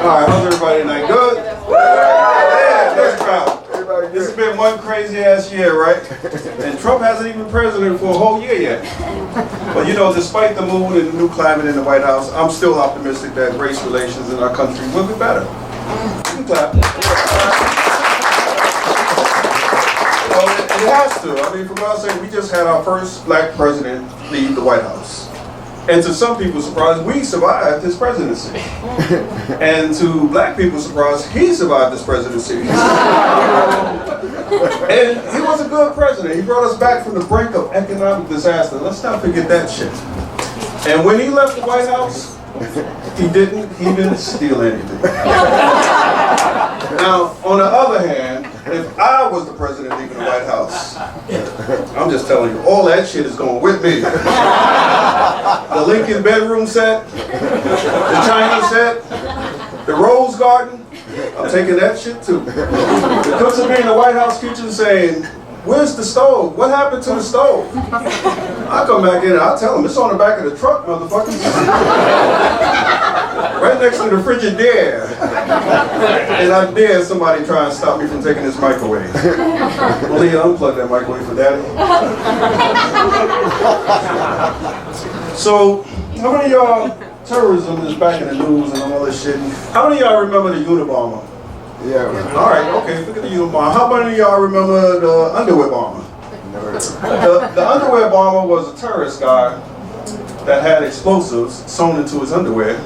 Alright, how's everybody tonight? Good? Yeah, nice crowd. This has been one crazy ass year, right? And Trump hasn't even been president for a whole year yet. But you know, despite the mood and the new climate in the White House, I'm still optimistic that race relations in our country will be better. You can clap. Well, it has to. I mean, for God's sake, we just had our first black president leave the White House. And to some people's surprise, we survived his presidency. And to black people's surprise, he survived his presidency. And he was a good president. He brought us back from the brink of economic disaster. Let's not forget that shit. And when he left the White House, he didn't even steal anything. Now, on the other hand, if I was the president leaving the White House, I'm just telling you, all that shit is going with me. The Lincoln bedroom set, the China set, the Rose Garden, I'm taking that shit too. The cooks will be in the White House kitchen saying, "Where's the stove? What happened to the stove?" I come back in and I tell them, "It's on the back of the truck, motherfuckers." Right next to the Frigidaire. And I dare somebody try and stop me from taking this microwave. Leah, unplug that microwave for daddy. So, how many of y'all, terrorism is back in the news and all this shit. How many of y'all remember the Unabomber? Yeah. Alright, okay, forget the Unabomber. How many of y'all remember the underwear bomber? The underwear bomber was a terrorist guy that had explosives sewn into his underwear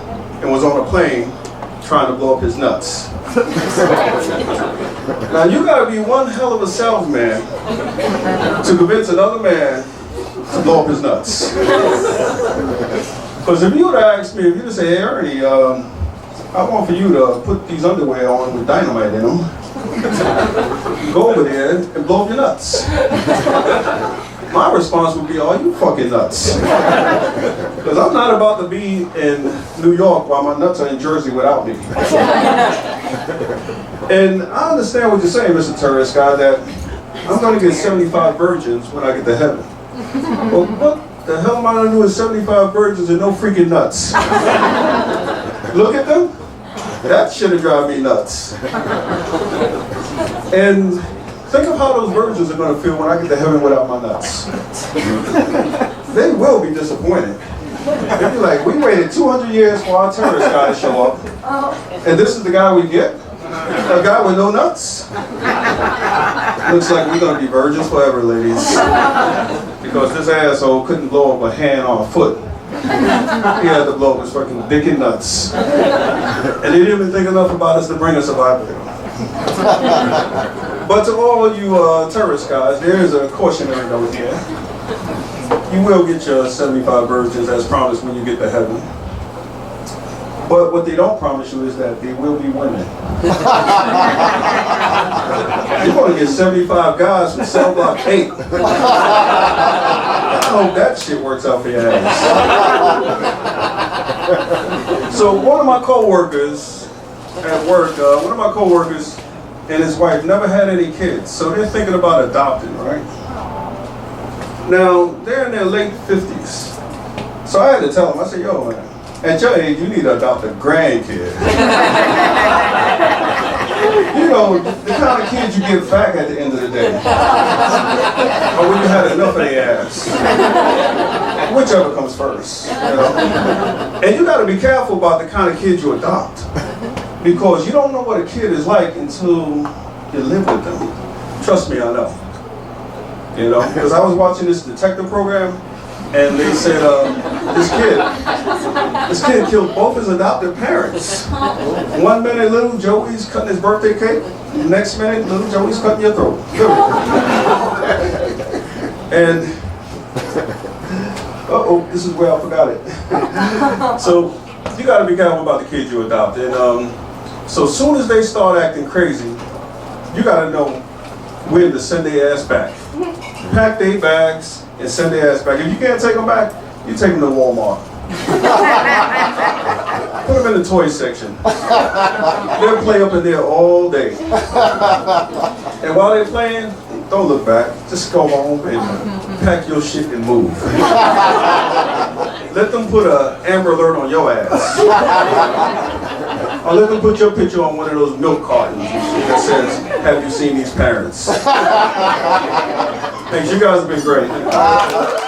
and was on a plane trying to blow up his nuts. Now you gotta be one hell of a salesman to convince another man to blow up his nuts. Because if you would have asked me, if you'd have said, "Hey Ernie, I want for you to put these underwear on with dynamite in them, go over there and blow up your nuts," my response would be, "Are you fucking nuts?" Because I'm not about to be in New York while my nuts are in Jersey without me. And I understand what you're saying, Mr. Terrorist Guy, that I'm going to get 75 virgins when I get to heaven. Well, what the hell am I going to do with 75 virgins and no freaking nuts? Look at them. That should have driven me nuts. And think of how those virgins are going to feel when I get to heaven without my nuts. They will be disappointed. They'll be like, "We waited 200 years for our terrorist guy to show up, and this is the guy we get? A guy with no nuts?" Looks like we're going to be virgins forever, ladies. Because this asshole couldn't blow up a hand or a foot. He had to blow up his fucking dick and nuts. And he didn't even think enough about us to bring us a Bible. But to all you terrorist guys, there is a cautionary note here. You will get your 75 virgins as promised when you get to heaven. But what they don't promise you is that they will be women. You're going to get 75 guys from cell block 8. I hope that shit works out for your ass. So one of my co-workers at work, and his wife never had any kids. So they're thinking about adopting, right? Now, they're in their late 50s. So I had to tell them, I said, "Yo, man, at your age, you need to adopt a grandkid." You know, the kind of kids you give back at the end of the day. Or when you had enough of their ass. Whichever comes first, you know. And you got to be careful about the kind of kids you adopt. Because you don't know what a kid is like until you live with them. Trust me, I know. You know, because I was watching this detective program, and they said this kid killed both his adopted parents. One minute, little Joey's cutting his birthday cake. The next minute, little Joey's cutting your throat. And this is where I forgot it. So you got to be careful about the kids you adopt. And so as soon as they start acting crazy, you got to know when to send their ass back. Pack their bags and send their ass back. If you can't take them back, you take them to Walmart. Put them in the toy section. They'll play up in there all day. And while they're playing, don't look back. Just go home and pack your shit and move. Let them put an Amber Alert on your ass. Or let them put your picture on one of those milk cartons that says, "Have you seen these parents?" Thanks, you guys have been great.